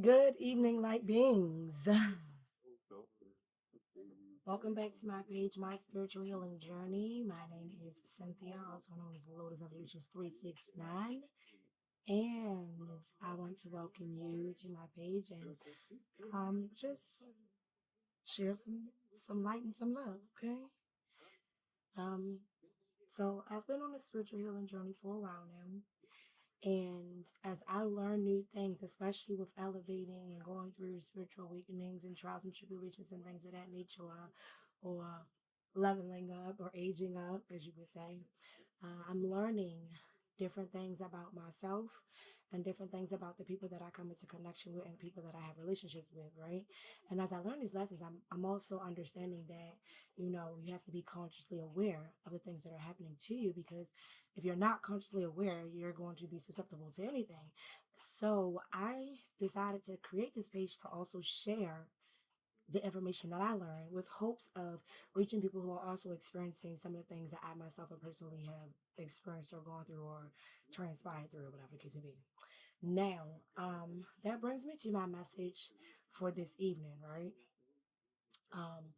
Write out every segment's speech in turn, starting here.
Good evening, light beings. Welcome back to my page, My Spiritual Healing Journey. My name is Cynthia, also known as Lotus Evolutions 369. And I want to welcome you to my page and just share some light and some love, okay? Um, so I've been on a spiritual healing journey for a while now. And as I learn new things, especially with elevating and going through spiritual awakenings and trials and tribulations and things of that nature, or leveling up or aging up, as you would say, I'm learning different things about myself and different things about the people that I come into connection with and people that I have relationships with, right? And as I learn these lessons, I'm also understanding that, you have to be consciously aware of the things that are happening to you, because if you're not consciously aware, you're going to be susceptible to anything. So I decided to create this page to also share the information that I learned with hopes of reaching people who are also experiencing some of the things that I myself have personally have experienced or gone through or transpired through, or whatever the case may be. Now, that brings me to my message for this evening, right? Um,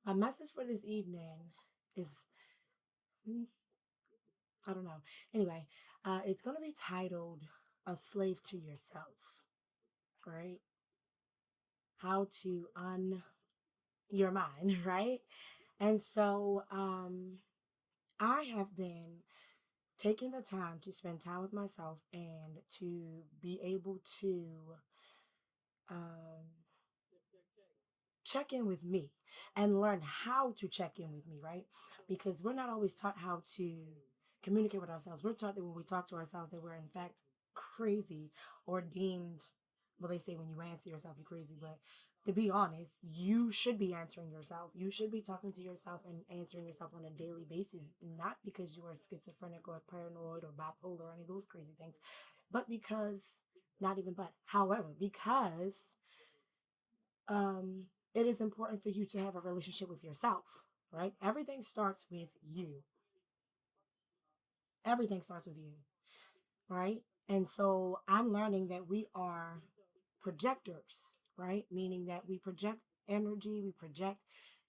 my message for this evening is, I don't know. Anyway, it's going to be titled A Slave to Yourself, right? How to un your mind, right? And so I have been taking the time to spend time with myself and to be able to um, check in with me and learn how to check in with me, right? Because we're not always taught how to communicate with ourselves. We're taught that when we talk to ourselves that we're in fact crazy or deemed, well, they say when you answer yourself you're crazy, but to be honest, you should be answering yourself. You should be talking to yourself and answering yourself on a daily basis, not because you are schizophrenic or paranoid or bipolar or any of those crazy things, but because, not even but, however, because um, it is important for you to have a relationship with yourself, right? Everything starts with you. Everything starts with you, right? And so I'm learning that we are projectors, right? Meaning that we project energy, we project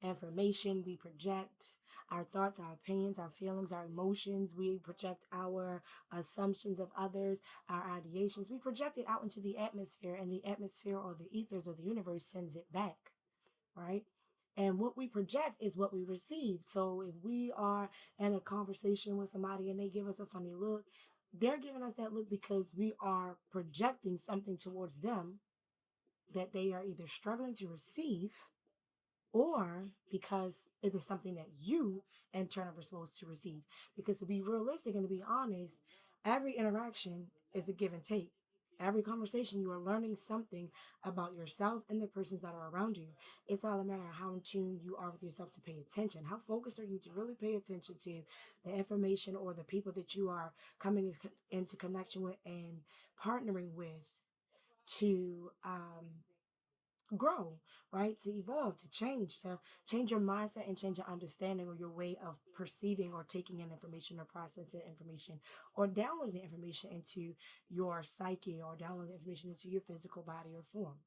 information, we project our thoughts, our opinions, our feelings, our emotions, we project our assumptions of others, our ideations, we project it out into the atmosphere, and the atmosphere or the ethers or the universe sends it back, right? And what we project is what we receive. So if we are in a conversation with somebody and they give us a funny look, they're giving us that look because we are projecting something towards them that they are either struggling to receive, or because it is something that you in turn are supposed to receive. Because to be realistic and to be honest, every interaction is a give and take. Every conversation, you are learning something about yourself and the persons that are around you. It's all a matter of how in tune you are with yourself to pay attention. How focused are you to really pay attention to the information or the people that you are coming into connection with and partnering with to grow, right? To evolve, to change your mindset and change your understanding or your way of perceiving or taking in information or process the information or download the information into your psyche or download the information into your physical body or form,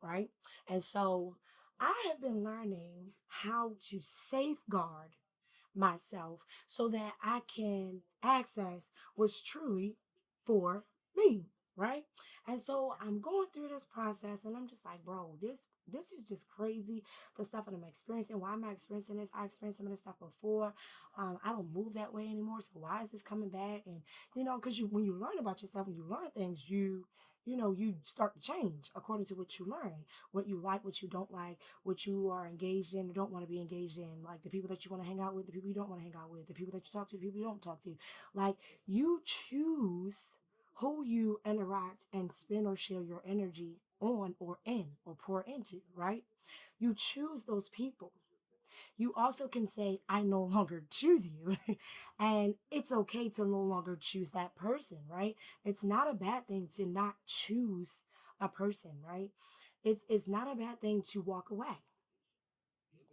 right? And so I have been learning how to safeguard myself so that I can access what's truly for me, right? And so I'm going through this process and I'm just like, bro, this is just crazy. The stuff that I'm experiencing. Why am I experiencing this? I experienced some of this stuff before. I don't move that way anymore. So why is this coming back? And because when you learn about yourself and you learn things, you start to change according to what you learn, what you like, what you don't like, what you are engaged in or don't want to be engaged in, like the people that you want to hang out with, the people you don't want to hang out with, the people that you talk to, the people you don't talk to. Like, you choose who you interact and spend or share your energy on or in or pour into, right? You choose those people. You also can say, I no longer choose you. And it's okay to no longer choose that person, right? It's not a bad thing to not choose a person, right? It's not a bad thing to walk away.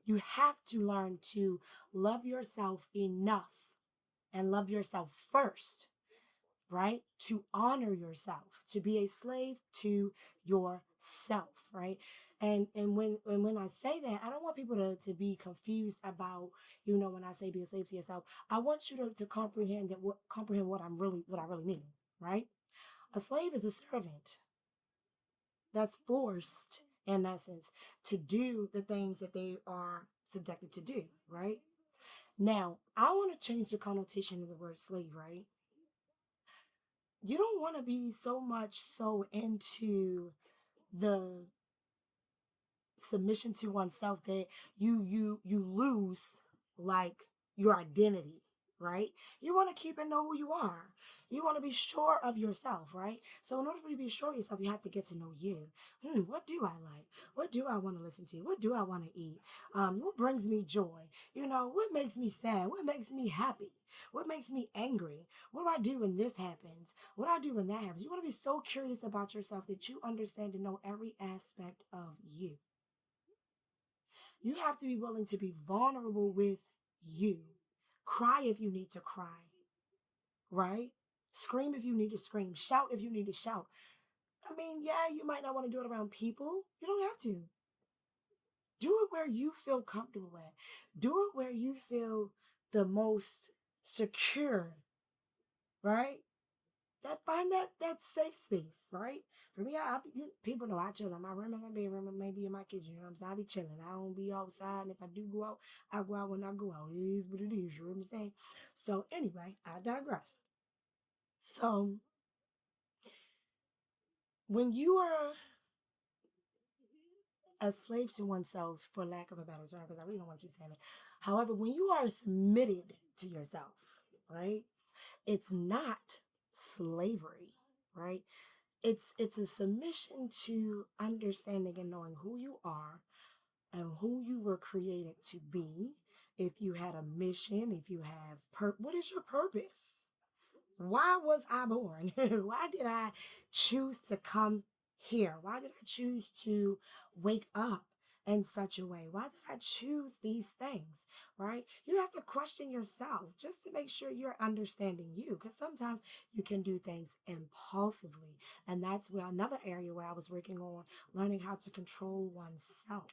You have to learn to love yourself enough and love yourself first right? To honor yourself, to be a slave to yourself, right? And when I say that, I don't want people to be confused about, when I say be a slave to yourself. I want you to comprehend what I really mean, right? A slave is a servant that's forced, in essence, to do the things that they are subjected to do, right? Now, I want to change the connotation of the word slave, right? You don't want to be so much so into the submission to oneself that you lose like your identity, right? You want to keep and know who you are. You want to be sure of yourself, right? So in order for you to be sure of yourself, you have to get to know you. What do I like? What do I want to listen to? What do I want to eat? What brings me joy? What makes me sad? What makes me happy? What makes me angry? What do I do when this happens? What do I do when that happens? You want to be so curious about yourself that you understand and know every aspect of you. You have to be willing to be vulnerable with you. Cry if you need to cry, right? Scream if you need to scream. Shout if you need to shout. I mean, yeah, you might not want to do it around people. You don't have to. Do it where you feel comfortable at. Do it where you feel the most secure, right? Find that safe space, right? For me, people know I chill in my room, in my bedroom, and maybe in my kitchen. You know what I'm saying? I be chilling. I don't be outside, and if I do go out, I go out when I go out. It is what it is. You know what I'm saying? So anyway, I digress. So when you are a slave to oneself, for lack of a better term, because I really don't want to keep saying it. However, when you are submitted to yourself, right? It's not slavery, right? It's a submission to understanding and knowing who you are and who you were created to be. If you had a mission, if you have what is your purpose? Why was I born? Why did I choose to come here? Why did I choose to wake up in such a way? Why did I choose these things? Right? You have to question yourself just to make sure you're understanding you, because sometimes you can do things impulsively. And that's where another area where I was working on learning how to control oneself,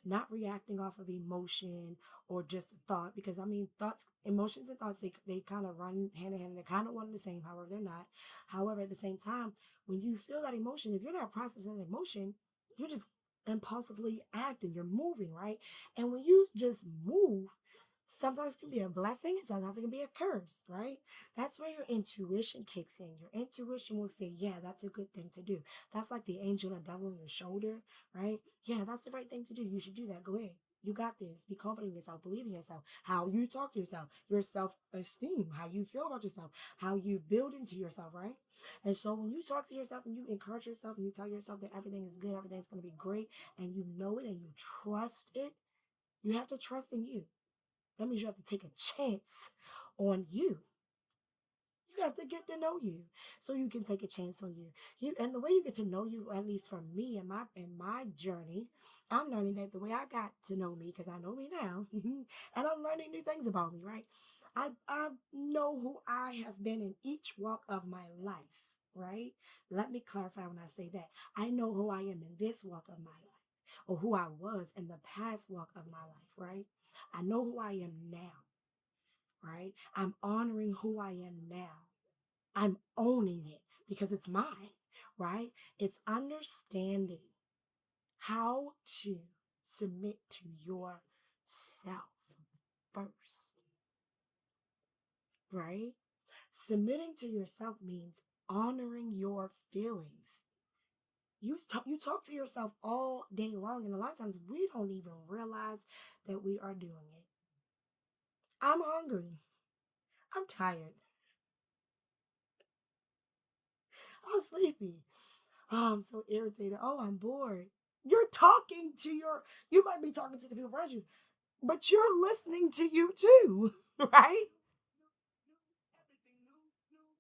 not reacting off of emotion or just a thought, because I mean thoughts, emotions and thoughts, they kind of run hand in hand. They're kind of one and the same, however they're not. However, at the same time, when you feel that emotion, if you're not processing an emotion, you're just impulsively acting, you're moving, right? And when you just move, sometimes it can be a blessing and sometimes it can be a curse, right? That's where your intuition kicks in. Your intuition will say, yeah, that's a good thing to do. That's like the angel and devil on your shoulder, right? Yeah, that's the right thing to do. You should do that. Go ahead. You got this. Be confident in yourself. Believe in yourself. How you talk to yourself, your self esteem, how you feel about yourself, how you build into yourself, right? And so when you talk to yourself and you encourage yourself and you tell yourself that everything is good, everything's going to be great, and you know it and you trust it, you have to trust in you. That means you have to take a chance on you. You have to get to know you so you can take a chance on you. And the way you get to know you, at least for me in my journey, I'm learning that the way I got to know me, because I know me now, and I'm learning new things about me, right? I know who I have been in each walk of my life, right? Let me clarify when I say that. I know who I am in this walk of my life, or who I was in the past walk of my life, right? I know who I am now, right? I'm honoring who I am now. I'm owning it because it's mine, right? It's understanding how to submit to yourself first, right? Submitting to yourself means honoring your feelings. You talk to yourself all day long, and a lot of times we don't even realize that we are doing it. I'm hungry. I'm tired. I'm sleepy. Oh, I'm so irritated. Oh, I'm bored. You're talking to you might be talking to the people around you, but you're listening to you too, right?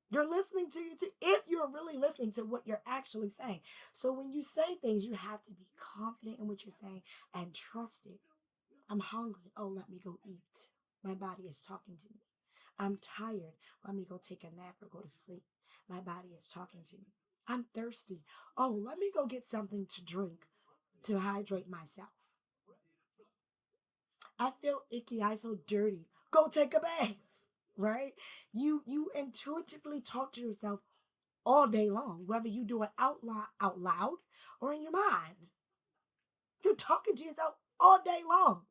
You're listening to you too, if you're really listening to what you're actually saying. So when you say things, you have to be confident in what you're saying and trust it. I'm hungry. Oh, let me go eat. My body is talking to me. I'm tired. Let me go take a nap or go to sleep. My body is talking to me. I'm thirsty. Oh, let me go get something to drink to hydrate myself. I feel icky. I feel dirty. Go take a bath. Right? You intuitively talk to yourself all day long, whether you do it out loud or in your mind. You're talking to yourself all day long.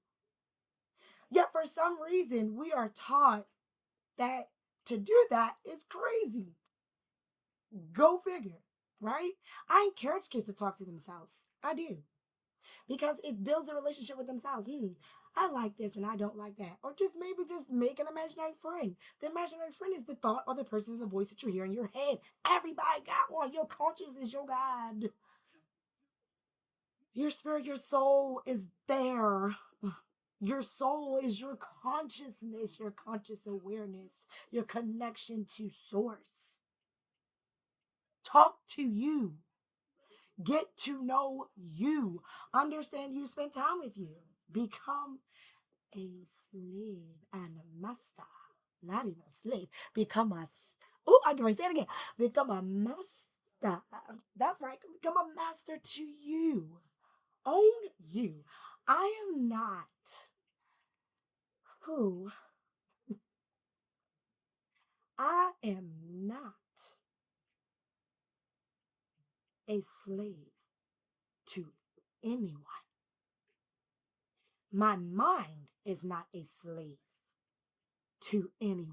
Yet for some reason, we are taught that to do that is crazy. Go figure, right? I encourage kids to talk to themselves. I do. Because it builds a relationship with themselves. I like this and I don't like that. Or just maybe just make an imaginary friend. The imaginary friend is the thought or the person or the voice that you hear in your head. Everybody got one. Your conscience is your God. Your spirit, your soul is there. Your soul is your consciousness, your conscious awareness, your connection to source. Talk to you. Get to know you. Understand you, spend time with you. Become a slave and a master. Not even a slave. Become a. Oh, I can say it again. Become a master. That's right. Become a master to you. Own you. I am not who I am not a slave to anyone. My mind is not a slave to anyone.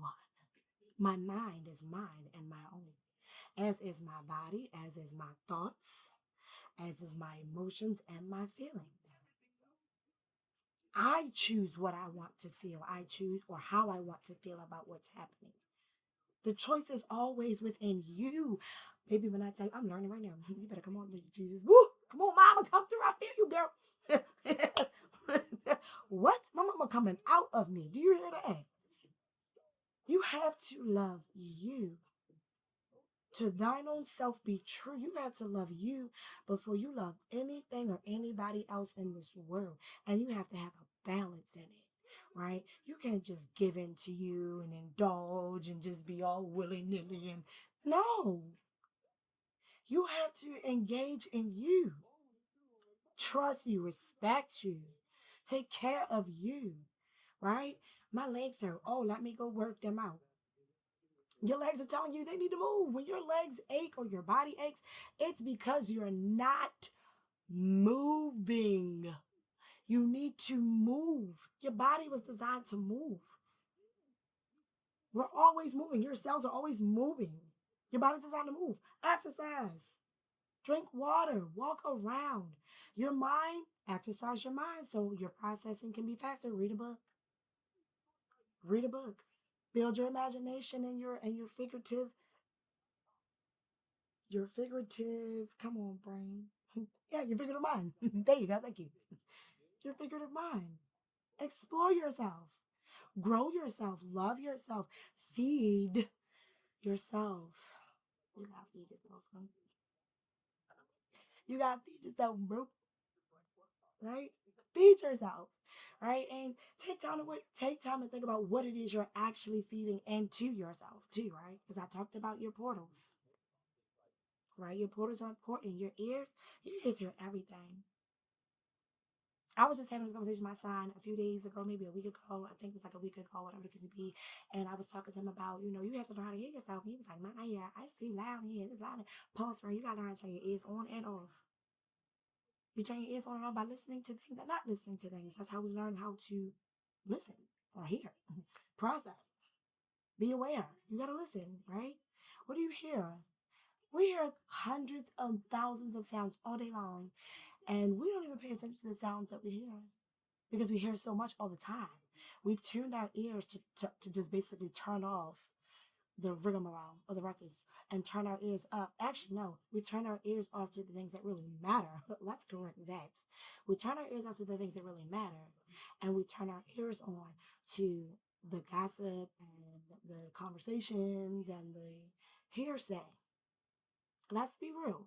My mind is mine and my own, as is my body, as is my thoughts, as is my emotions and my feelings. I choose what I want to feel. I choose or how I want to feel about what's happening. The choice is always within you. Baby, when I tell you, I'm learning right now. You better come on, Jesus. Woo! Come on, mama, come through. I feel you, girl. What's my mama coming out of me? Do you hear that? You have to love you. To thine own self be true. You have to love you before you love anything or anybody else in this world. And you have to have a balance in it, right? You can't just give in to you and indulge and just be all willy nilly. And no, you have to engage in you, trust you, respect you, take care of you, right? My legs hurt. Oh, let me go work them out. Your legs are telling you they need to move. When your legs ache or your body aches, it's because you're not moving. You need to move. Your body was designed to move. We're always moving. Your cells are always moving. Your body's designed to move. Exercise. Drink water. Walk around. Your mind, exercise your mind so your processing can be faster. Read a book. Read a book. Build your imagination and your figurative, come on, brain. Yeah, your figurative mind. There you go. Thank you. Your figurative mind. Explore yourself. Grow yourself. Love yourself. Feed yourself. You gotta feed yourself, son. You gotta feed yourself, bro. Right? Feed yourself. Right? And take time to think about what it is you're actually feeding into yourself too, right? Because I talked about your portals. Right? Your portals are important. Your ears hear everything. I was just having this conversation with my son a few days ago, maybe a week ago. I think it was like a week ago, whatever the case may be. And I was talking to him about, you have to learn how to hear yourself. And he was like, "Ma, yeah, it's too loud in here. It's loud. Pause, friend. You got to learn how to turn your ears on and off. You turn your ears on and off by listening to things and not listening to things. That's how we learn how to listen or hear, process, be aware. You got to listen, right? What do you hear? We hear hundreds of thousands of sounds all day long, and we don't even pay attention to the sounds that we hear because we hear so much all the time. We've tuned our ears to just basically turn off the rigmarole or the ruckus and turn our ears up. Actually, no, we turn our ears off to the things that really matter. Let's correct that. We turn our ears off to the things that really matter, and we turn our ears on to the gossip and the conversations and the hearsay. Let's be real.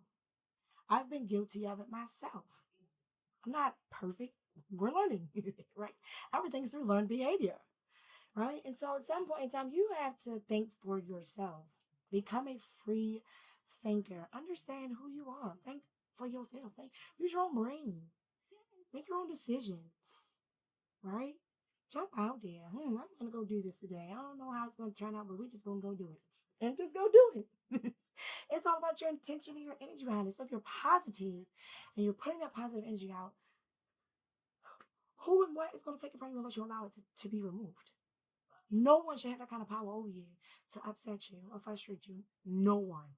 I've been guilty of it myself. I'm not perfect. We're learning, right? Everything's through learned behavior. right? And so at some point in time, you have to think for yourself. Become a free thinker. Understand who you are. Think for yourself. Use your own brain. Make your own decisions, right? Jump out there. I'm gonna go do this today. I don't know how it's gonna turn out, but we're just gonna go do it. And just go do it. It's all about your intention and your energy behind it. So if you're positive and you're putting that positive energy out, who and what is going to take it from you unless you allow it to be removed? No one should have that kind of power over you to upset you or frustrate you. No one.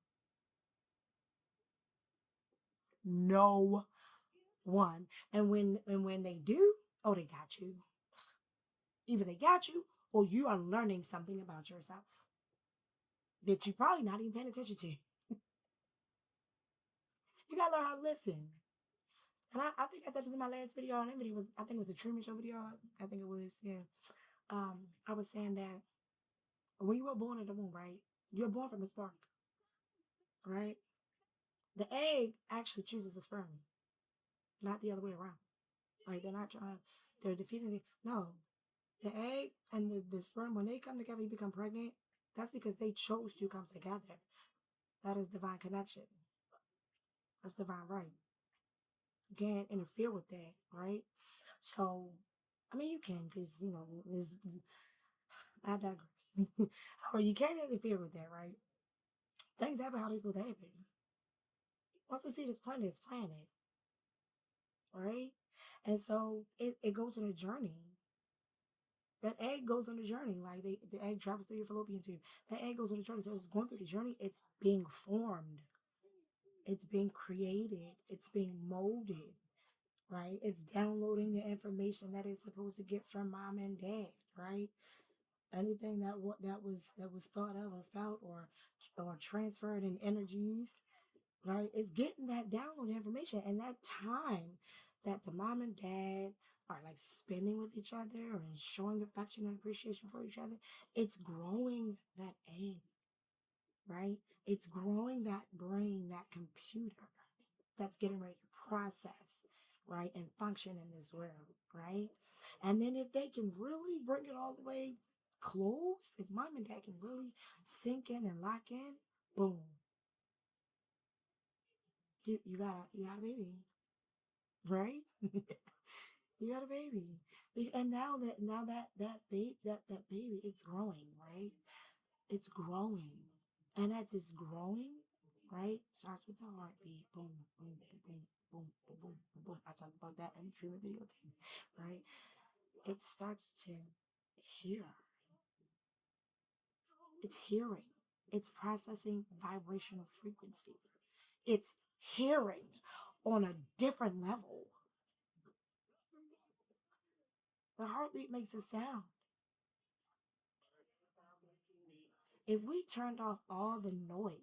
No one. And when they do, oh, they got you. Either they got you or you are learning something about yourself that you probably not even paying attention to. You gotta learn how to listen. And I think I said this in my last video. And that video was, I think it was a Truman Show video. I think it was, yeah. I was saying that when you were born in the womb, right? You're born from a spark, right? The egg actually chooses the sperm, not the other way around. Like they're not trying, they're defeating it. No, the egg and the sperm, when they come together, you become pregnant. That's because they chose to come together. That is divine connection. That's divine right. You can't interfere with that, right? So, I mean, you can because I digress. Or you can't interfere with that, right? Things happen how they're supposed to happen. Once the seed is planted, it's planted, right? And so it goes on a journey. That egg goes on a journey. Like the egg travels through your fallopian tube. That egg goes on a journey. So it's going through the journey. It's being formed. It's being created. It's being molded. Right? It's downloading the information that it's supposed to get from mom and dad. Right? Anything that was thought of or felt or transferred in energies, right? It's getting that download information and that time that the mom and dad are like spending with each other and showing affection and appreciation for each other. It's growing that egg, right? It's growing that brain, that computer that's getting ready to process, right? And function in this world, right? And then if they can really bring it all the way close, if mom and dad can really sink in and lock in, boom, you got a baby, right? You got a baby. And now that baby, it's growing, right? It's growing. And as it's growing, right? Starts with the heartbeat. Boom, boom, boom, boom, boom, boom, boom. I talked about that in the treatment video too, right? It starts to hear. It's hearing. It's processing vibrational frequency. It's hearing on a different level. The heartbeat makes a sound. If we turned off all the noise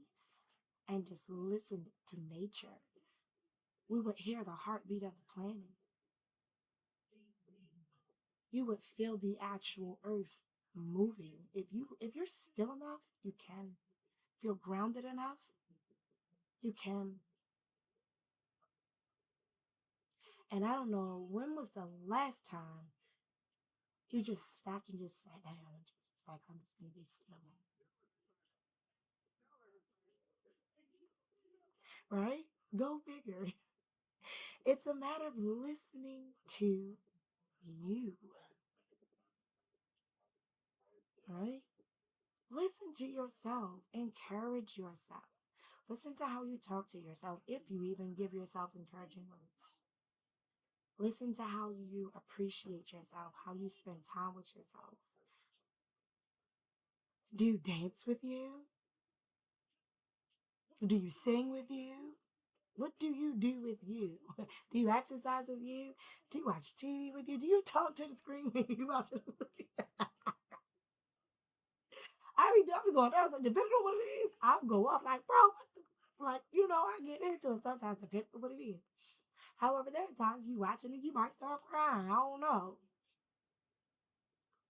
and just listened to nature, we would hear the heartbeat of the planet. You would feel the actual earth moving. If you're still enough, you can. If you're grounded enough, you can. And I don't know when was the last time you just stopped and just sat down and just was like, I'm just gonna be still. Right? Go figure. It's a matter of listening to you. Right? Listen to yourself. Encourage yourself. Listen to how you talk to yourself, if you even give yourself encouraging words. Listen to how you appreciate yourself, how you spend time with yourself. Do you dance with you? Do you sing with you? What do you do with you? Do you exercise with you? Do you watch TV with you? Do you talk to the screen when you watch a movie? I be going down, so depending on what it is, I'll go up like, bro, what the, like, I get into it sometimes depending on what it is. However, there are times you watching it, you might start crying. I don't know,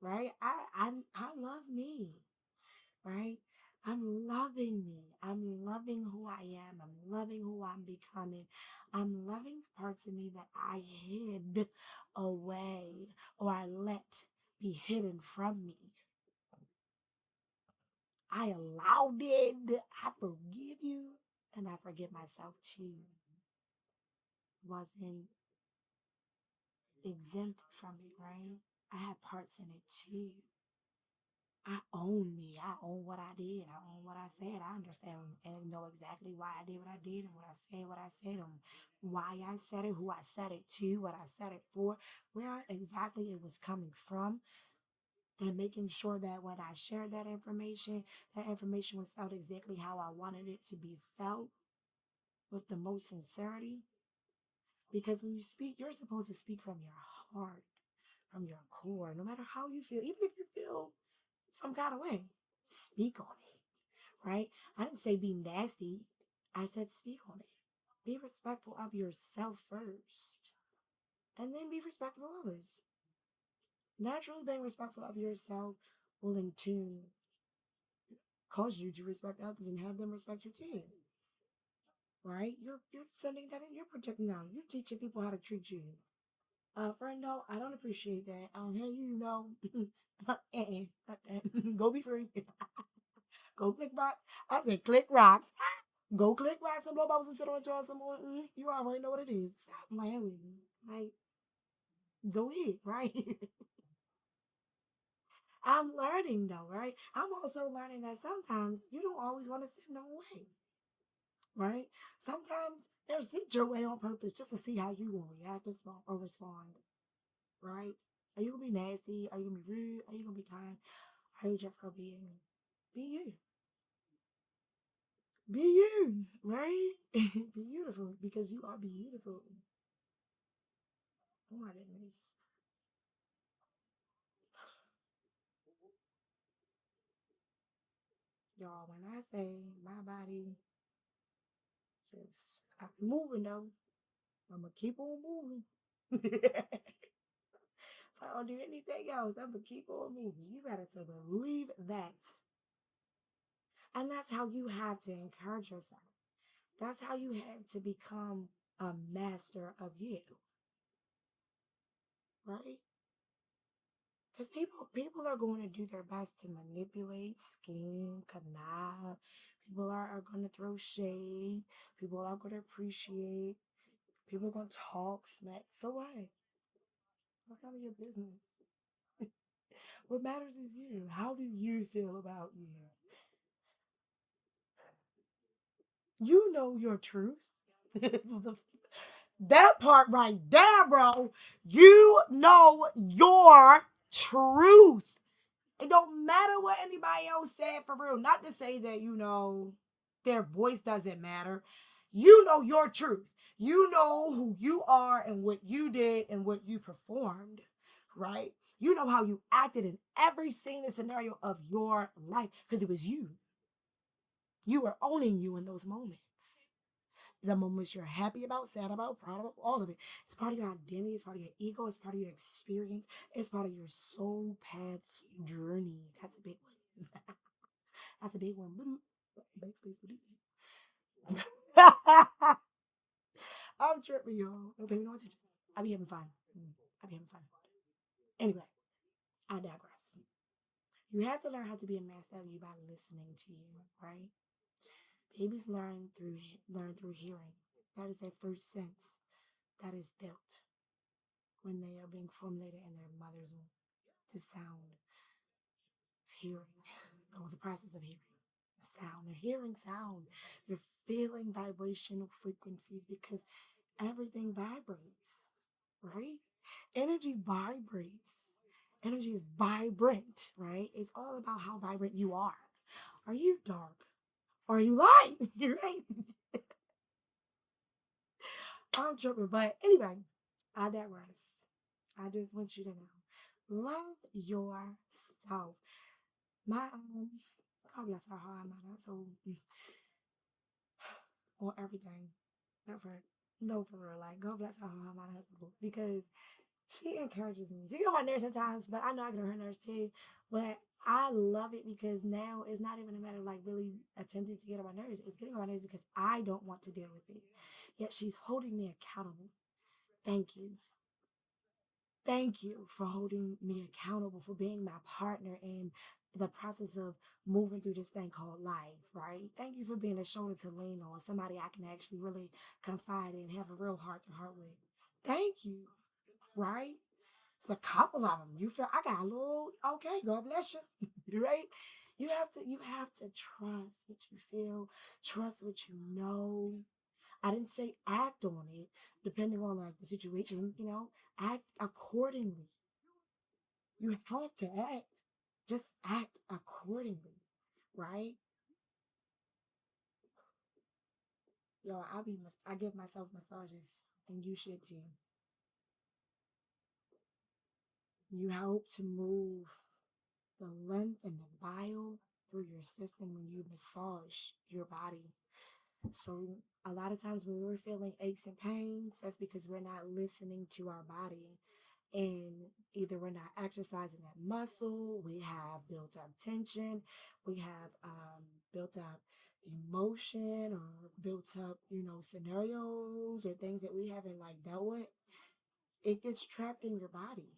right? I love me, right? I'm loving me. I'm loving who I am. I'm loving who I'm becoming. I'm loving the parts of me that I hid away or I let be hidden from me. I allowed it. I forgive you and I forgive myself too. Wasn't exempt from it, right? I had parts in it too. I own me. I own what I did. I own what I said. I understand and know exactly why I did what I did and what I said and why I said it, who I said it to, what I said it for, where exactly it was coming from, and making sure that when I shared that information was felt exactly how I wanted it to be felt with the most sincerity. Because when you speak, you're supposed to speak from your heart, from your core, no matter how you feel, even if you feel some kind of way, speak on it, right? I didn't say be nasty. I said speak on it. Be respectful of yourself first, and then be respectful of others. Naturally, being respectful of yourself will in tune cause you to respect others and have them respect you too. Right? You're sending that in. You're protecting them. You're teaching people how to treat you. Friend, no, I don't appreciate that. Hey, go be free. Go click rocks. I said click rocks. Go click rocks and blow bubbles and sit on the some more. You already know what it is. Stop playing with me. Like, go ahead, right? I'm learning though, right? I'm also learning that sometimes you don't always want to sit no way, right? Sometimes they're sit your way on purpose just to see how you will react or respond, right? Are you gonna be nasty? Are you gonna be rude? Are you gonna be kind? Are you just gonna be you? Be you, right? Be beautiful because you are beautiful. Oh my goodness. Y'all, when I say my body just I'm moving though, I'm gonna keep on moving. If I don't do anything else, I'm gonna keep on moving. You better to believe that. And that's how you have to encourage yourself. That's how you have to become a master of you, right? Because people are going to do their best to manipulate, scheme, connive. People are going to throw shade. People are going to appreciate. People are going to talk smack. So what? That's none of your business. What matters is you. How do you feel about you? You know your truth. That part right there, bro. You know your truth. It don't matter what anybody else said for real. Not to say that, their voice doesn't matter. You know your truth. You know who you are and what you did and what you performed, right? You know how you acted in every scene and scenario of your life because it was you. You were owning you in those moments. The moments you're happy about, sad about, proud about, all of it. It's part of your identity, it's part of your ego, it's part of your experience, it's part of your soul path's journey. That's a big one. That's a big one. Backspace. I'm tripping, y'all. No pay me no attention. I be having fun. I be having fun. Anyway, I digress. You have to learn how to be a master of you by listening to you, right? Babies learn through hearing. That is their first sense that is built when they are being formulated in their mother's womb. The sound of hearing, or the process of hearing. Sound. They're hearing sound. They're feeling vibrational frequencies because everything vibrates, right? Energy vibrates. Energy is vibrant, right? It's all about how vibrant you are. Are you dark? Or are you light? Right? I'm tripping. But anyway, I digress. I just want you to know. Love yourself. My God bless her heart, my so on everything. Not for no for real. Like God bless her heart, my husband because she encourages me. She get on my nerves sometimes, but I know I get on her nerves too. But I love it because now it's not even a matter of like really attempting to get on my nerves. It's getting on my nerves because I don't want to deal with it. Yet she's holding me accountable. Thank you. Thank you for holding me accountable, for being my partner in the process of moving through this thing called life, right? Thank you for being a shoulder to lean on, somebody I can actually really confide in, have a real heart to heart with. Thank you, right? It's a couple of them. You feel I got a little okay. God bless you, right? You have to trust what you feel, trust what you know. I didn't say act on it, depending on like the situation. Act accordingly. You have to act. Just act accordingly, right? Yo, I give myself massages, and you should too. You help to move the lymph and the bile through your system when you massage your body. So a lot of times when we're feeling aches and pains, that's because we're not listening to our body. And either we're not exercising that muscle, we have built up tension, we have built up emotion or built up, scenarios or things that we haven't like dealt with. It gets trapped in your body.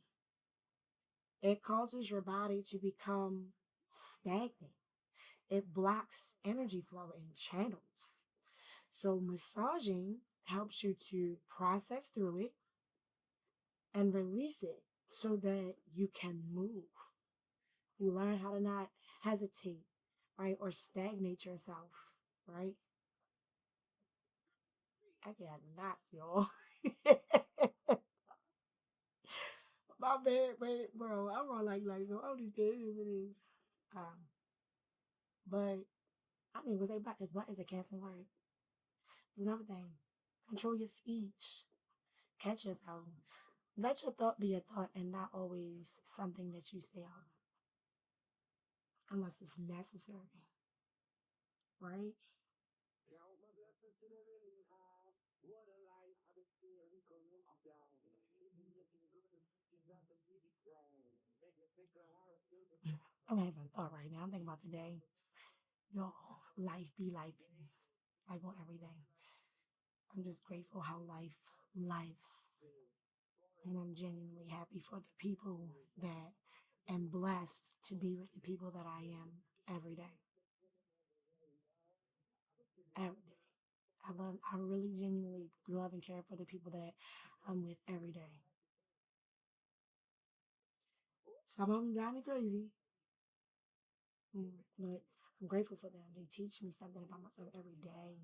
It causes your body to become stagnant. It blocks energy flow in channels. So massaging helps you to process through it and release it so that you can move. You learn how to not hesitate, right? Or stagnate yourself, right? I got knots, y'all. My bad, wait, bro. I'm on like so all these days it is. Um, but I mean, was they back? Because what is a canceling word? It's another thing. Control your speech. Catch yourself. Let your thought be a thought and not always something that you say out unless it's necessary, right? I'm having a thought right now. I'm thinking about today. Yo, life be life, like on everything. I'm just grateful how lives, and I'm genuinely happy for the people that am blessed to be with the people that I am every day. Every day. I really genuinely love and care for the people that I'm with every day. Some of them drive me crazy, but I'm grateful for them. They teach me something about myself every day,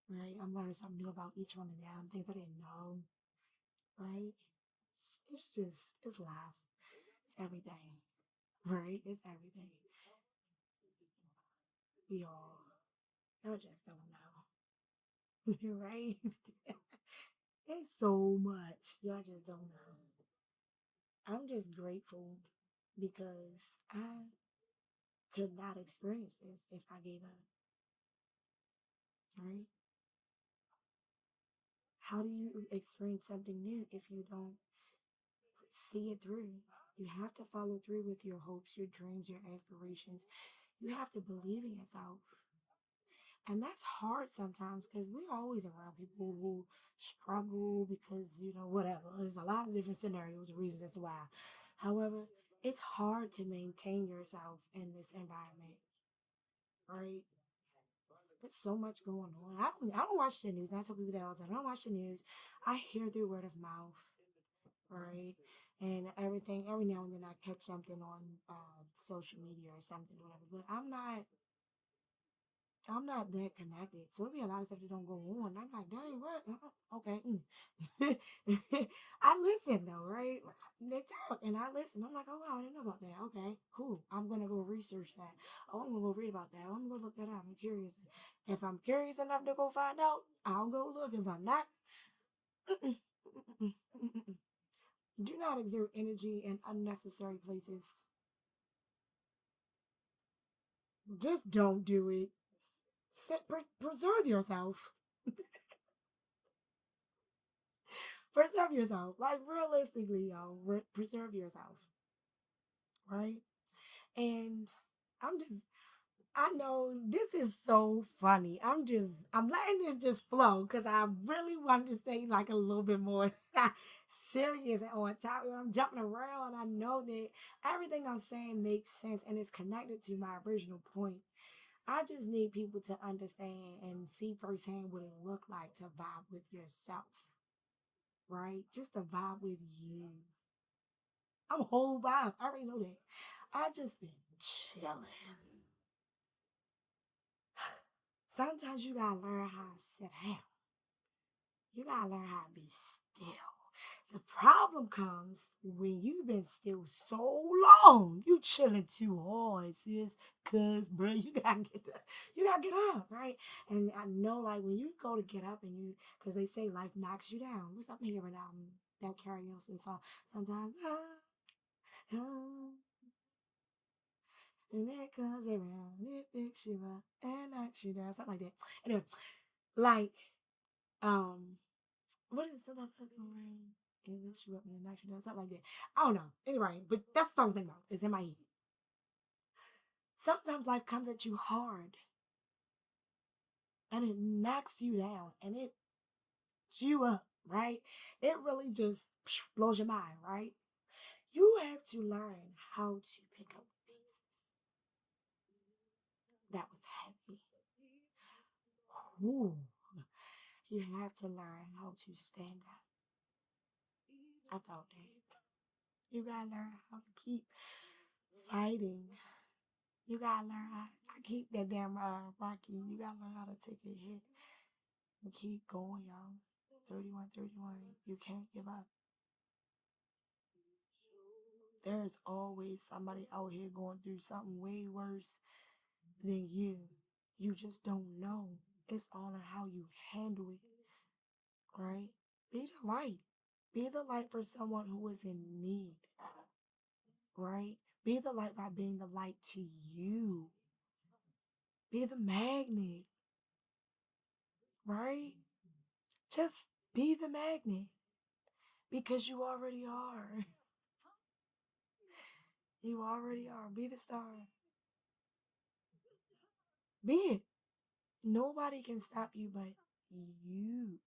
right? I'm learning something new about each one of them, things I didn't know, right? It's life. It's everything, right? It's everything. Y'all just don't know, right? It's so much. Y'all just don't know. I'm just grateful because I could not experience this if I gave up, right? How do you experience something new if you don't see it through? You have to follow through with your hopes, your dreams, your aspirations. You have to believe in yourself. And that's hard sometimes because we're always around people who struggle because, whatever. There's a lot of different scenarios and reasons as to why. However, it's hard to maintain yourself in this environment, right? There's so much going on. I don't watch the news. I tell people that all the time. I don't watch the news. I hear through word of mouth, right? And everything. Every now and then I catch something on social media or something, whatever. But I'm not that connected. So it'd be a lot of stuff that don't go on. I'm like, dang, what? Okay. I listen though, right? They talk and I listen. I'm like, oh wow, I didn't know about that. Okay, cool. I'm gonna go research that. Oh, I'm gonna go read about that. Oh, I'm gonna go look that up. I'm curious. If I'm curious enough to go find out, I'll go look. If I'm not, mm-mm, mm-mm, mm-mm. Do not exert energy in unnecessary places. Just don't do it. Preserve yourself. Preserve yourself. Like realistically, y'all, preserve yourself, right? And I'm just I know this is so funny. I'm letting it just flow because I really wanted to say like a little bit more serious and on top. I'm jumping around. I know that everything I'm saying makes sense and is connected to my original point. I just need people to understand and see firsthand what it looked like to vibe with yourself, right? Just to vibe with you. I'm a whole vibe. I already know that. I just been chilling. Sometimes you gotta learn how to sit down. You gotta learn how to be still. The problem comes when you've been still so long. You chilling too hard, sis. Cause bro, you gotta get up, right? And I know like when you go to get up and you cause they say life knocks you down. What's up hearing that Carrie Nelson song? Sometimes and it comes around, it picks you up and knocks you down, something like that. Anyway, like um what is it? Like rain? It lifts you up and it knocks you down. Something like that. I don't know. Anyway, but that's the song I'm thinking about. It's in my head. Sometimes life comes at you hard and it knocks you down and it chews you up, right? It really just blows your mind, right? You have to learn how to pick up the pieces. That was heavy. Ooh. You have to learn how to stand up. I felt that. You gotta learn how to keep fighting. You gotta learn how. I keep that damn Rocky. You gotta learn how to take a hit and keep going, y'all. 31, 31. You can't give up. There's always somebody out here going through something way worse than you. You just don't know. It's all in how you handle it, right? Be the light. Be the light for someone who is in need, right? Be the light by being the light to you. Be the magnet, right? Just be the magnet because you already are. You already are. Be the star. Be it. Nobody can stop you but you.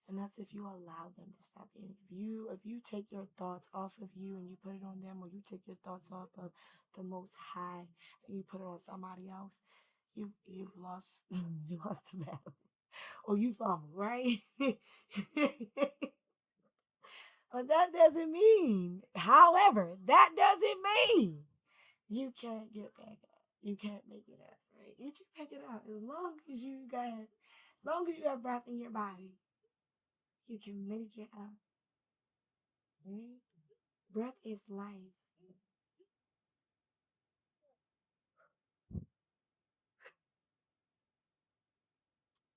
And that's if you allow them to stop you. If you take your thoughts off of you and you put it on them, or you take your thoughts off of the most high and you put it on somebody else, you've lost you lost the battle. Or you fumble, right? But that doesn't mean, however, that doesn't mean you can't get back up. You can't make it up, right? You can make it up as long as you have breath in your body, you can make it up. Right? Breath is life.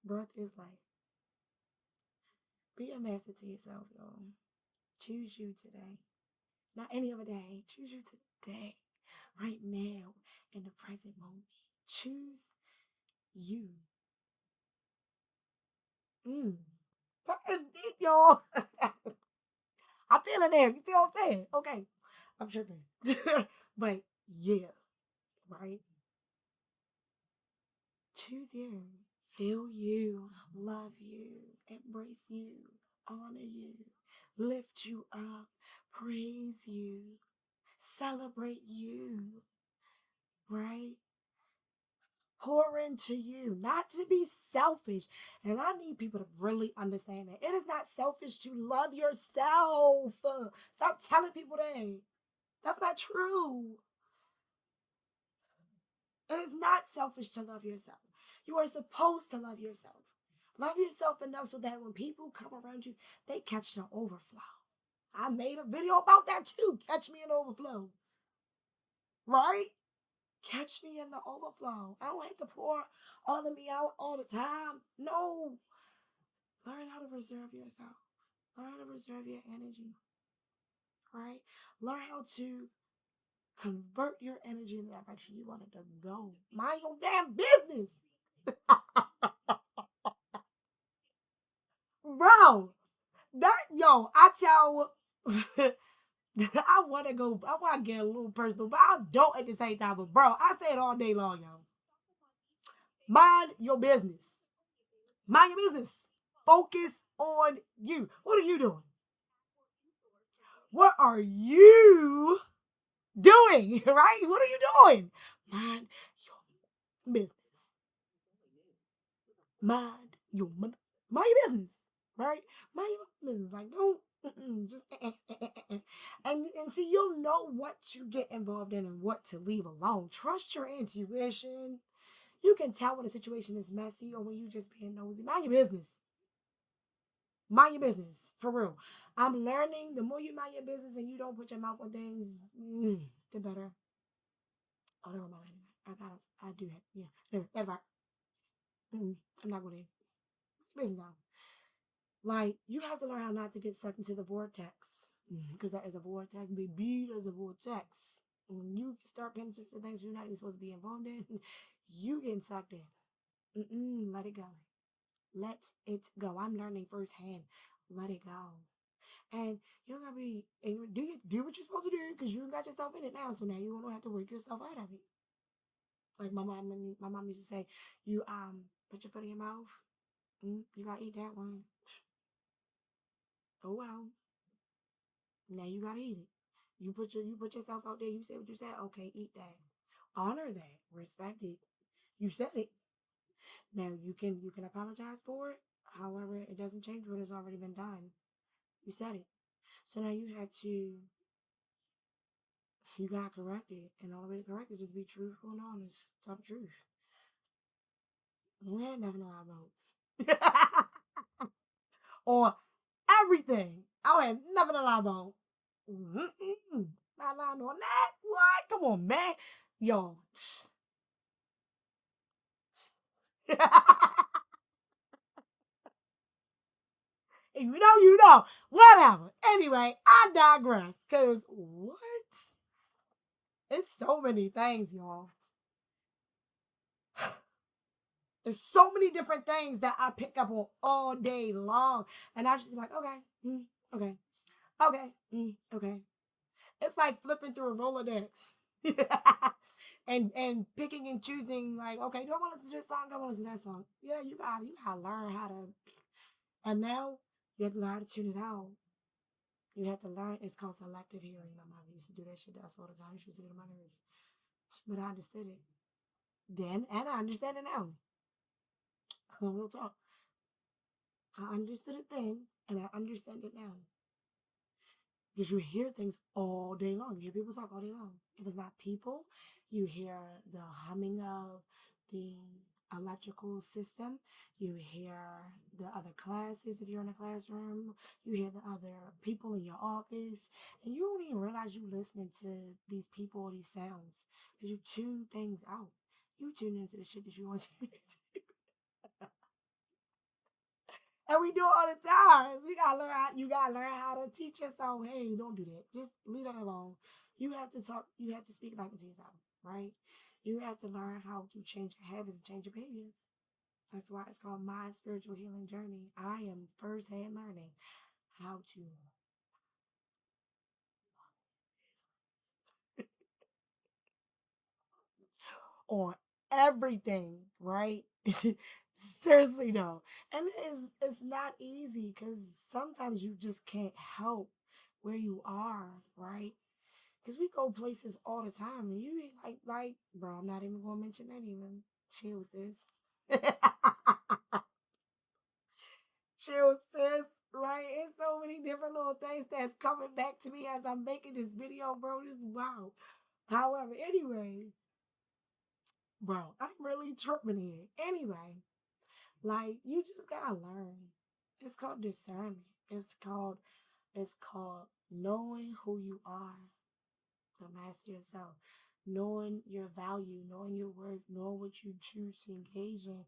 Breath is life. Be a master to yourself, y'all. Choose you today. Not any other day. Choose you today. Right now. In the present moment. Choose you. Mm. That is deep, y'all. I'm feeling there. You feel what I'm saying? Okay. I'm tripping. But yeah, right? Choose you. Feel you. Love you. Embrace you. Honor you. Lift you up. Praise you. Celebrate you. Right? Pour into you, not to be selfish. And I need people to really understand that. It is not selfish to love yourself. Stop telling people that. That's not true. It is not selfish to love yourself. You are supposed to love yourself. Love yourself enough so that when people come around you, they catch the overflow. I made a video about that too. Catch me in overflow. Right? Catch me in the overflow. I don't have to pour all of me out all the time. No. Learn how to reserve yourself. Learn how to reserve your energy. Right? Learn how to convert your energy in the direction you want it to go. Mind your damn business. Bro, I tell I want to get a little personal, but I don't at the same time. But bro, I say it all day long, yo. Mind your business. Mind your business. Focus on you. What are you doing? What are you doing? Right? What are you doing? Mind your business. Mind your mind your business. Right? Mind your business. Like don't just and see you'll know what to get involved in and what to leave alone. Trust your intuition. You can tell when a situation is messy or when you just being nosy. Mind your business. Mind your business. For real. I'm learning the more you mind your business and you don't put your mouth on things, the better. Oh, never mind. I do have, yeah. Never. I'm not going to. Business now. Like, you have to learn how not to get sucked into the vortex. Because that is a vortex. Baby, there's a vortex. When you start paying attention to things you're not even supposed to be involved in, you getting sucked in. Let it go. Let it go. I'm learning firsthand. Let it go. And you don't gotta be ignorant. Do what you're supposed to do because you got yourself in it now. So now you don't have to work yourself out of it. Like my mom used to say, you put your foot in your mouth. You gotta eat that one. Oh well. Now you gotta eat it. You put yourself out there. You said what you said. Okay, eat that. Honor that. Respect it. You said it. Now you can apologize for it. However, it doesn't change what has already been done. You said it. So now you got corrected, and all the way to correct it is be truthful and honest. Tell the truth. You ain't nothing to lie about. Or everything. I had nothing to lie about. Not lying on that. What? Come on, man. Yo. If you know, you know. Whatever. Anyway, I digress. Because what? It's so many things, y'all. There's so many different things that I pick up on all day long. And I just be like, okay, okay, okay, okay. It's like flipping through a Rolodex. and picking and choosing, like, okay, don't want to listen to this song, don't want to listen to that song. Yeah, you gotta learn how to, and now you have to learn how to tune it out. You have to learn, it's called selective hearing. My mother used to do that shit to us all the time. She used to do it to my nerves. But I understood it then, and I understand it now. Real talk. I understood it then, and I understand it now. Because you hear things all day long. You hear people talk all day long. If it's not people, you hear the humming of the electrical system. You hear the other classes if you're in a classroom. You hear the other people in your office. And you don't even realize you're listening to these people or these sounds. Because you tune things out. You tune into the shit that you want to. And we do it all the time. So you gotta learn how to teach yourself, hey, don't do that. Just leave that alone. You have to talk, you have to speak like to yourself, right? You have to learn how to change your habits and change your behaviors. That's why it's called My Spiritual Healing Journey. I am firsthand learning how to on everything, right? Seriously though. And it's not easy because sometimes you just can't help where you are, right? Because we go places all the time and you ain't like, bro, I'm not even gonna mention that even. Chill, sis. Chill, sis. Right? It's so many different little things that's coming back to me as I'm making this video, bro. This is wow. However, anyway, bro, I'm really tripping here. Anyway, like you just gotta learn. It's called discernment. It's called knowing who you are. To master yourself, knowing your value, knowing your worth, knowing what you choose to engage in.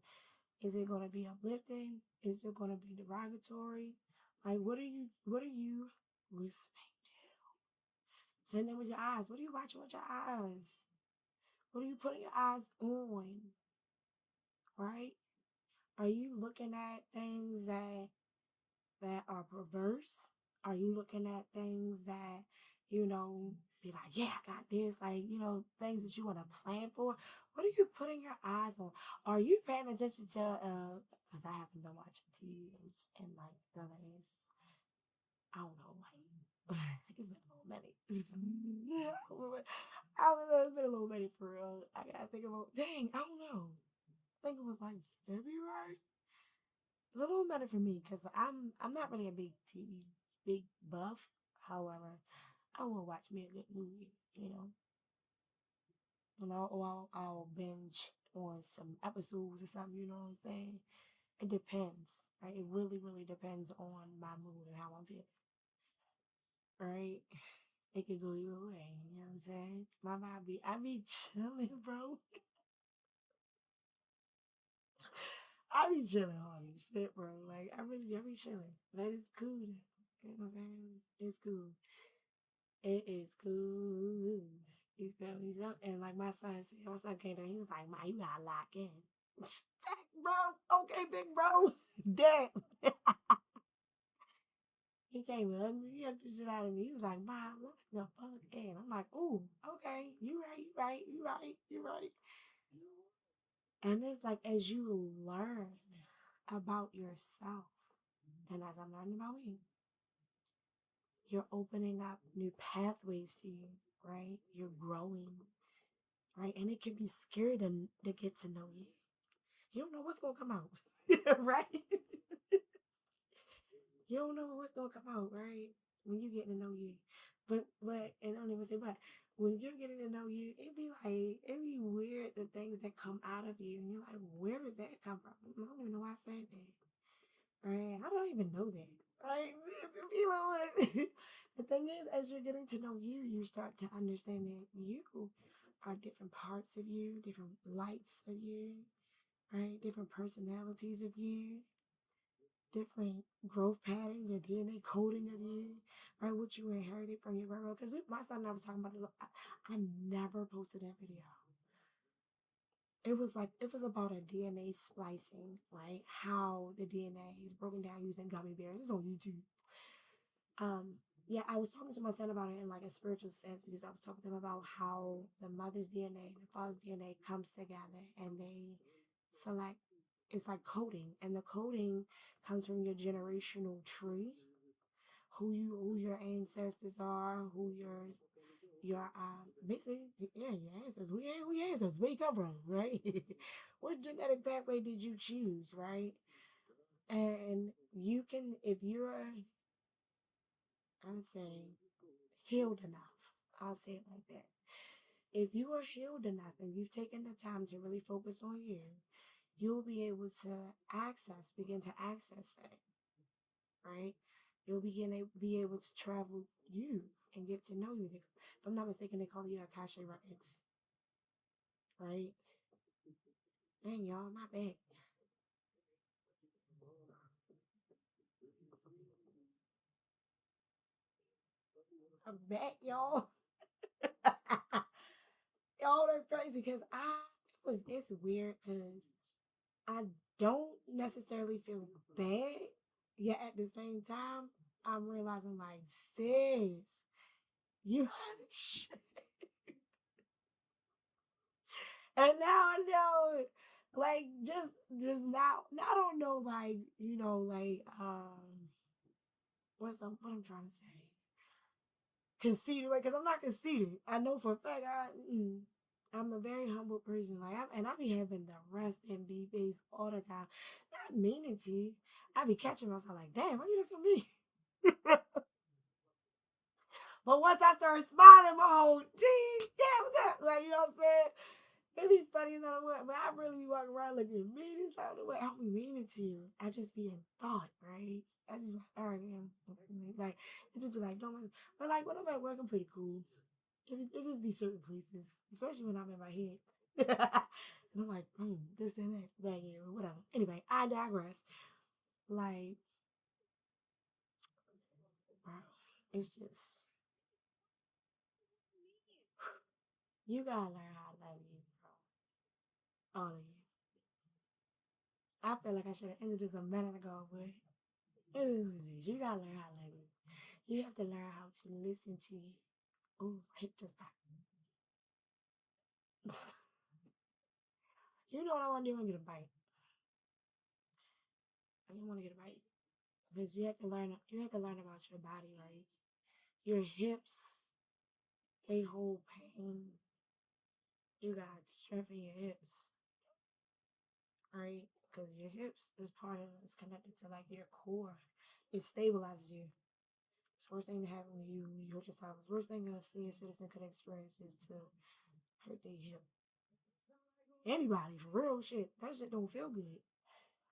Is it going to be uplifting? Is it going to be derogatory? Like, what are you listening to? Same thing with your eyes. What are you watching with your eyes? What are you putting your eyes on? Right? Are you looking at things that are perverse? Are you looking at things that, you know, be like, yeah, I got this, like, things that you want to plan for. What are you putting your eyes on? Are you paying attention to, because I haven't been watching TV in like the last, I don't know, like, it's been a little minute. I don't know, it's been a little minute for real. I gotta think about, dang, I don't know. I think it was like February. It's a little minute for me because I'm not really a big TV big buff. However, I will watch me a good movie, and I'll binge on some episodes or something. You know what I'm saying? It depends. Right? It really really depends on my mood and how I'm feeling. Right? It could go either way. You know what I'm saying? I be chilling, bro. I be chilling all this shit, bro. Like I be chilling. But it's cool. You know what I'm saying? It's cool. It is cool. You feel me? And like my son came down, he was like, "Ma, you gotta lock in." Bro, okay, big bro. Dad. He came and hugged me. He hugged the shit out of me. He was like, "Ma, lock the fuck in." I'm like, "Ooh, okay. You right, you right, you right, you right." And it's like as you learn about yourself, and as I'm learning about me, you're opening up new pathways to you, right? You're growing, right? And it can be scary to get to know you. You don't know what's gonna come out, right? You don't know what's gonna come out, right? When you get to know you, and I don't even say but. When you're getting to know you, it be weird the things that come out of you, and you're like, where did that come from? I don't even know why I said that, right? I don't even know that, right? You know what? The thing is, as you're getting to know you, you start to understand that you are different parts of you, different lights of you, right? Different personalities of you, different growth patterns or DNA coding of you, right? What you inherited from your grandma. Because my son and I was talking about it. I never posted that video. It was about a DNA splicing, right? How the DNA is broken down using gummy bears. It's on YouTube. Yeah, I was talking to my son about it in like a spiritual sense because I was talking to him about how the mother's DNA and the father's DNA comes together and they select it's like coding and the coding comes from your generational tree, who your ancestors are, who your basically yeah, your ancestors, who your ancestors, where you come from, right? What genetic pathway did you choose, right? And you can if you're I would say healed enough. I'll say it like that. If you are healed enough and you've taken the time to really focus on you, you'll be able to begin to access that, right? You'll be able to travel you and get to know you. If I'm not mistaken, they call you Akasha Records, right? Man, y'all, my back. I'm back, y'all. Y'all, that's crazy because it's weird because I don't necessarily feel bad, yet at the same time, I'm realizing like, sis, you and now I know like just now I don't know like like what I'm trying to say conceited because I'm not conceited. I know for a fact I'm a very humble person. Like I be having the rest and be face all the time. Not meaning to. I be catching myself like, damn, why you just so me? But once I start smiling, my whole geez, yeah, what's up? Like you know what I'm saying? It be funny as I don't but I really be walking around looking mean as I don't know. I don't be meaning to. I just be in thought, right? I just be like, all right, like it just be like, don't mind. But like when I'm at work, I'm pretty cool. It just be certain places, especially when I'm in my head. And I'm like, this and that, that, yeah, whatever. Anyway, I digress. Like, bro, it's just you gotta learn how to love you, bro. All of you. I feel like I should have ended this a minute ago, but it is what it is. You gotta learn how to love you. You have to learn how to listen to you. Oh, hip just back. You know what I want to do? I want to get a bite. I didn't want to get a bite because you have to learn. You have to learn about your body, right? Your hips, they hold pain. You got strength in your hips, right? Because your hips is part of it's connected to like your core. It stabilizes you. It's the worst thing to happen when you hurt yourself. The worst thing a senior citizen could experience is to hurt their hip. Anybody, for real shit. That shit don't feel good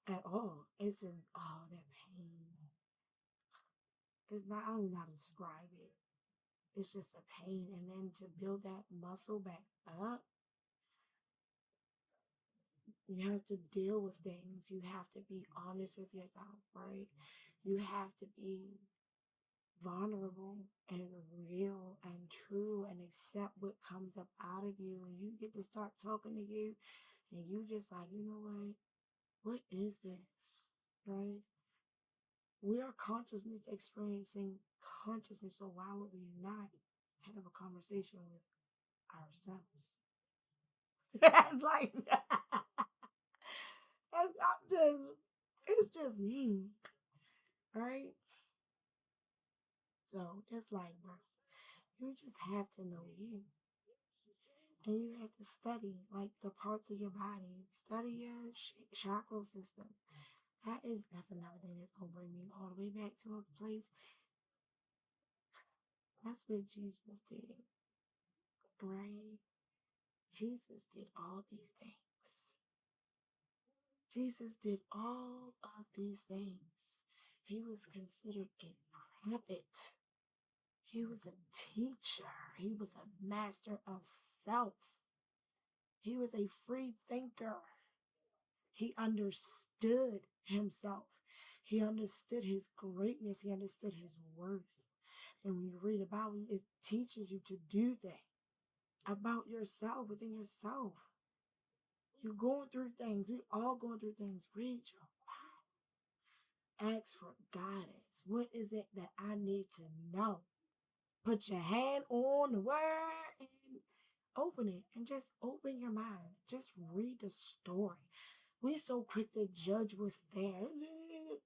at all. It's an that pain. It's not I don't know how to describe it. It's just a pain. And then to build that muscle back up, you have to deal with things. You have to be honest with yourself, right? You have to be vulnerable and real and true and accept what comes up out of you. And you get to start talking to you and you just like, you know what? What is this? Right? We are consciousness experiencing consciousness, so why would we not have a conversation with ourselves? Like I'm just it's just me, right? So it's like, bro, you just have to know you. And you have to study like the parts of your body, study your chakra system. That's another thing that's gonna bring me all the way back to a place. That's what Jesus did, right? Jesus did all these things. Jesus did all of these things. He was considered a prophet. He was a teacher. He was a master of self. He was a free thinker. He understood himself. He understood his greatness. He understood his worth. And when you read about it, it teaches you to do that about yourself, within yourself. You're going through things. We all going through things. Read your ask for guidance. What is it that I need to know? Put your hand on the word and open it and just open your mind. Just read the story. We're so quick to judge what's there.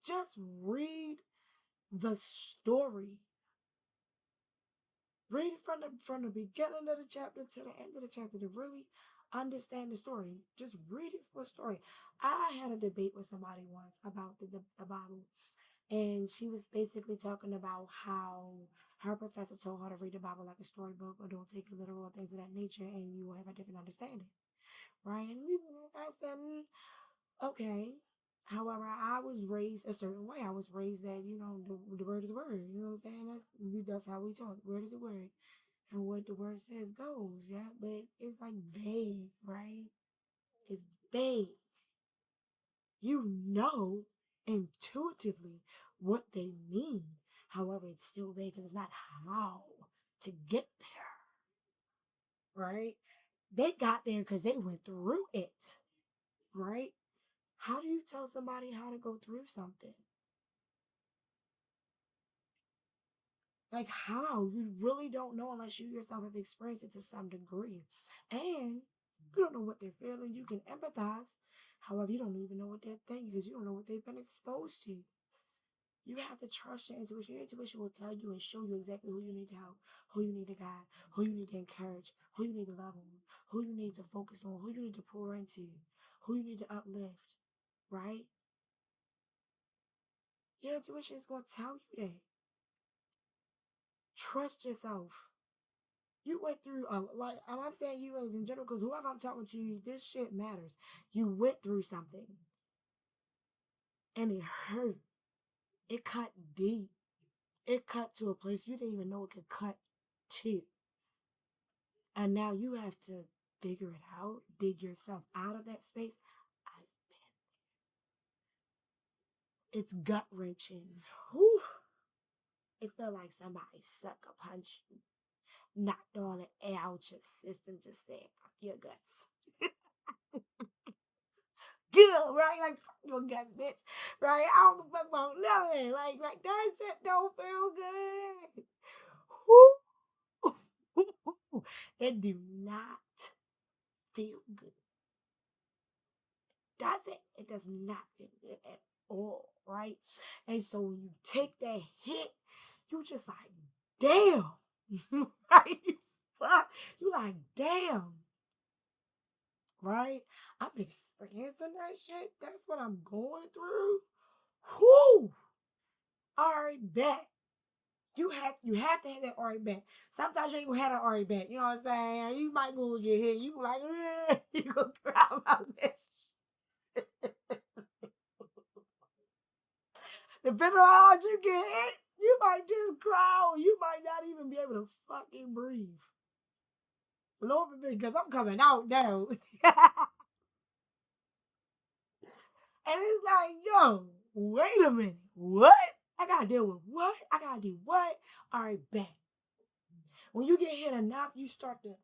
Just read the story. Read it from the beginning of the chapter to the end of the chapter to really understand the story. Just read it for a story. I had a debate with somebody once about the Bible, and she was basically talking about how her professor told her to read the Bible like a storybook or don't take it literal or things of that nature, and you will have a different understanding, right? And I said, okay. However, I was raised a certain way. I was raised that the word is word. You know what I'm saying? That's how we talk. Word is a word, and what the word says goes. Yeah, but it's like vague, right? It's vague. You know intuitively what they mean. However, it's still vague because it's not how to get there, right? They got there because they went through it, right? How do you tell somebody how to go through something? Like how? You really don't know unless you yourself have experienced it to some degree. And you don't know what they're feeling. You can empathize. However, you don't even know what they're thinking because you don't know what they've been exposed to. You have to trust your intuition. Your intuition will tell you and show you exactly who you need to help, who you need to guide, who you need to encourage, who you need to love on, who you need to focus on, who you need to pour into, who you need to uplift, right? Your intuition is going to tell you that. Trust yourself. You went through a like, and I'm saying you as in general because whoever I'm talking to, this shit matters. You went through something and it hurt. It cut deep. It cut to a place you didn't even know it could cut to. And now you have to figure it out, dig yourself out of that space. I've been, it's gut wrenching. Whew. It felt like somebody sucker punched you, knocked all the air out your system, just said, fuck your guts. Good, right? Like, fuck your guts, bitch. Right? I don't give a fuck about none of that. Like, that shit don't feel good. Whew. It do not feel good. Does it? It does not feel good at all, right? And so when you take that hit, you just like, damn, right? You like, damn, right? I'm experiencing that shit. That's what I'm going through. Whoo! All right, bet. You have to have that already bet. Sometimes you ain't gonna have that already bet. You know what I'm saying? You might go get hit. You like, you gonna cry about this. Depending on how hard you get hit, you might just cry or you might not even be able to fucking breathe. Lord forbid, because I'm coming out now. And it's like, yo, wait a minute. What? I gotta deal with what? I gotta do what? All right, bet. When you get hit enough, you start to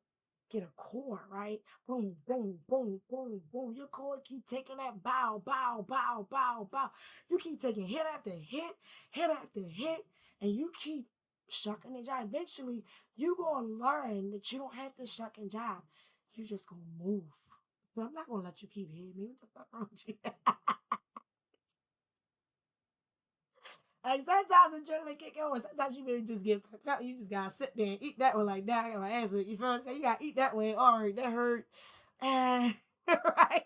get a core, right? Boom, boom, boom, boom, boom. Your core keep taking that bow, bow, bow, bow, bow. You keep taking hit after hit after hit, and you keep shucking and jive. Eventually, you gonna learn that you don't have to shuck and jive. You just gonna move. But I'm not gonna let you keep hitting me. What the fuck wrong with you? Like sometimes the adrenaline kick in, sometimes you really just get fucked up. You just gotta sit there and eat that one like that. I got my ass with you feel what I'm saying? You gotta eat that one. All right, that hurt. And right.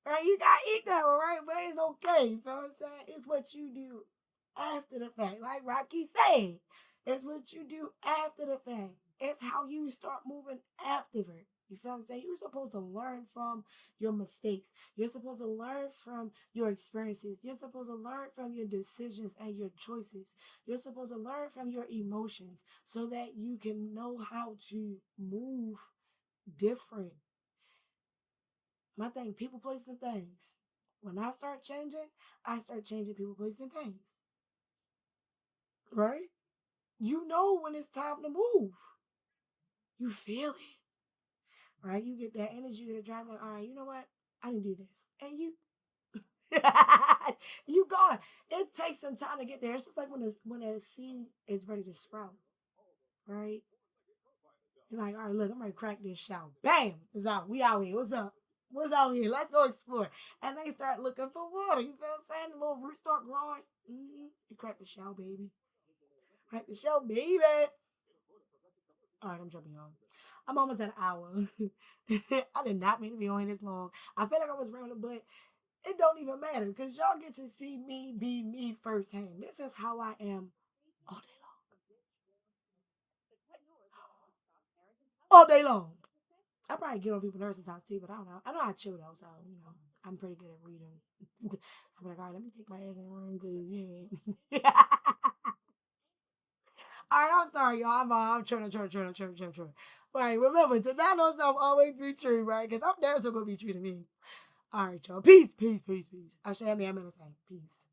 Right, you gotta eat that one, right? But it's okay. You feel what I'm saying? It's what you do after the fact. Like Rocky said, it's what you do after the fact. It's how you start moving afterward. You feel what I'm saying? You're supposed to learn from your mistakes. You're supposed to learn from your experiences. You're supposed to learn from your decisions and your choices. You're supposed to learn from your emotions so that you can know how to move different. My thing, people, places, and things. When I start changing people, places, and things. Right? You know when it's time to move. You feel it. Right? You get that energy, you get a drive, like, all right, you know what? I didn't do this. And you you gone. It takes some time to get there. It's just like when a seed is ready to sprout, right? You're like, all right, look, I'm ready to crack this shell. Bam! It's out. We out here. What's up? What's out here? Let's go explore. And they start looking for water. You feel what I'm saying? The little roots start growing. You crack the shell, baby. Crack the shell, baby. All right, I'm jumping on. I'm almost at an hour. I did not mean to be on this long. I feel like I was rambling, but it don't even matter because y'all get to see me be me firsthand. This is how I am all day long. All day long. I probably get on people's nerves sometimes too, but I don't know. I know I chill though, so I'm pretty good at reading. I'm like, all right, let me take my ass in the room because yeah. All right, I'm sorry, y'all. I'm trying. Right, remember, to not know self always be true, right? Because I'm never so gonna be true to me. All right, y'all. Peace. I shall have me. I'm gonna say peace.